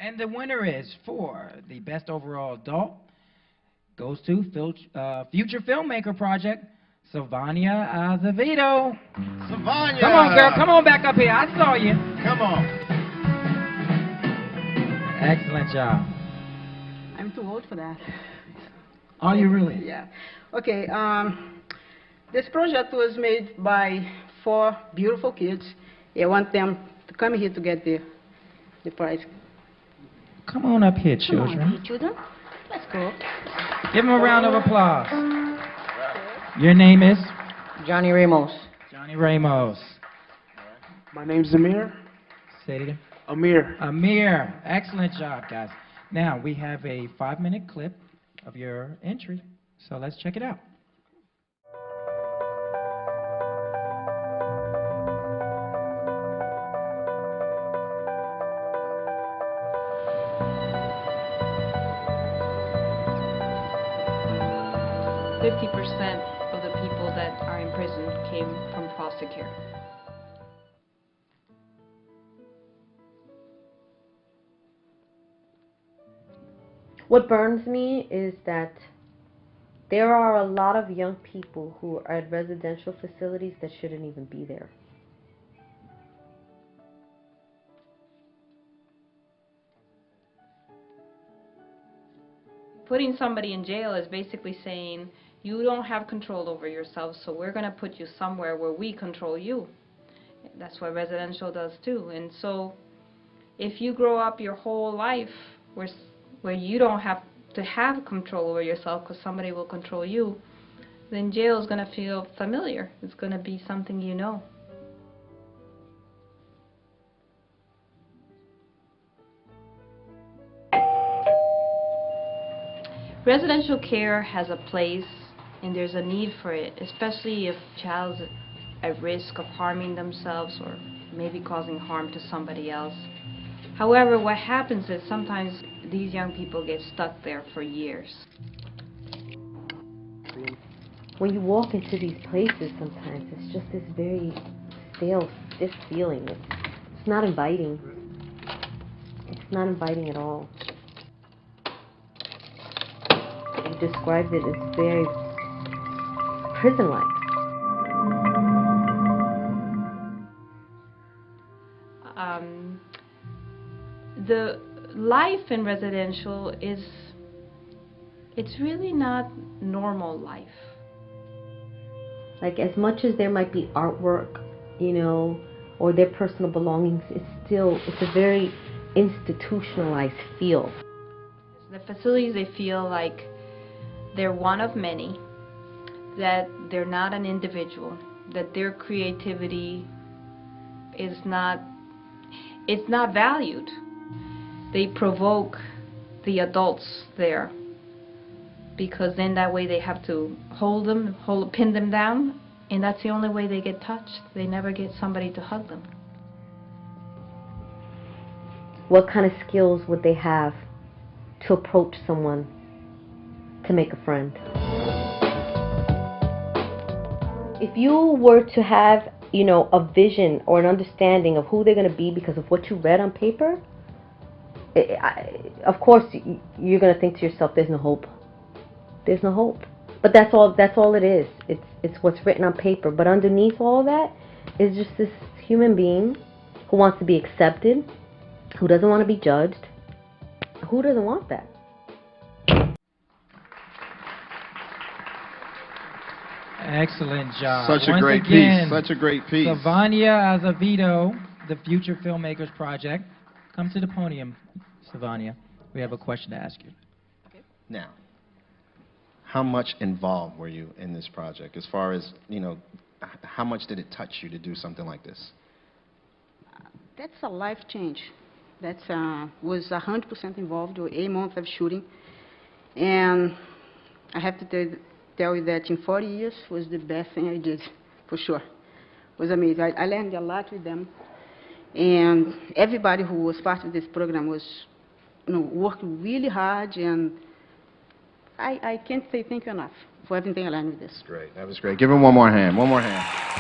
And the winner is for the best overall adult goes to Future Filmmaker Project, Sylvania Azevedo. Sylvania! Come on, girl. Come on back up here. I saw you. Come on. Excellent job. I'm too old for that. Are you really? Yeah. Okay. This project was made by 4 beautiful kids. I want them to come here to get the prize. Come on up here, Come children. on, children. Let's go. Give them a round of applause. Your name is? Johnny Ramos. Johnny Ramos. My name's Amir. Say it again. Amir. Amir. Excellent job, guys. Now, we have a 5-minute clip of your entry, so let's check it out. Of the people that are in prison came from foster care. What burns me is that there are a lot of young people who are at residential facilities that shouldn't even be there. Putting somebody in jail is basically saying, you don't have control over yourself, so we're going to put you somewhere where we control you. That's what residential does too. And so if you grow up your whole life where you don't have to have control over yourself because somebody will control you, then jail is going to feel familiar. It's going to be something you know. Residential care has a place, and there's a need for it, especially if a child's at risk of harming themselves or maybe causing harm to somebody else. However, what happens is sometimes these young people get stuck there for years. When you walk into these places sometimes, it's just this very stale, stiff feeling. It's not inviting. It's not inviting at all. You described it as very prison-like. The life in residential it's really not normal life. Like, as much as there might be artwork, you know, or their personal belongings, it's a very institutionalized feel. The facilities, they feel like they're one of many, that they're not an individual, that their creativity is not valued. They provoke the adults there, because then that way they have to pin them down, and that's the only way they get touched. They never get somebody to hug them. What kind of skills would they have to approach someone to make a friend? If you were to have, you know, a vision or an understanding of who they're going to be because of what you read on paper, of course you're going to think to yourself, there's no hope. There's no hope. But that's all it is. It's what's written on paper. But underneath all that is just this human being who wants to be accepted, who doesn't want to be judged. Who doesn't want that? Excellent job. Such a Once great again, piece. Such a great piece. Sylvania Azevedo, the Future Filmmakers Project. Come to the podium, Sylvania. We have a question to ask you. Now, how much involved were you in this project? As far as, you know, how much did it touch you to do something like this? That's a life change. That was 100% involved with a month of shooting. And I have to tell you that in 40 years was the best thing I did, for sure. It was amazing. I learned a lot with them. And everybody who was part of this program was, you know, worked really hard, and I can't say thank you enough for everything I learned with this. Great. That was great. Give him one more hand. One more hand.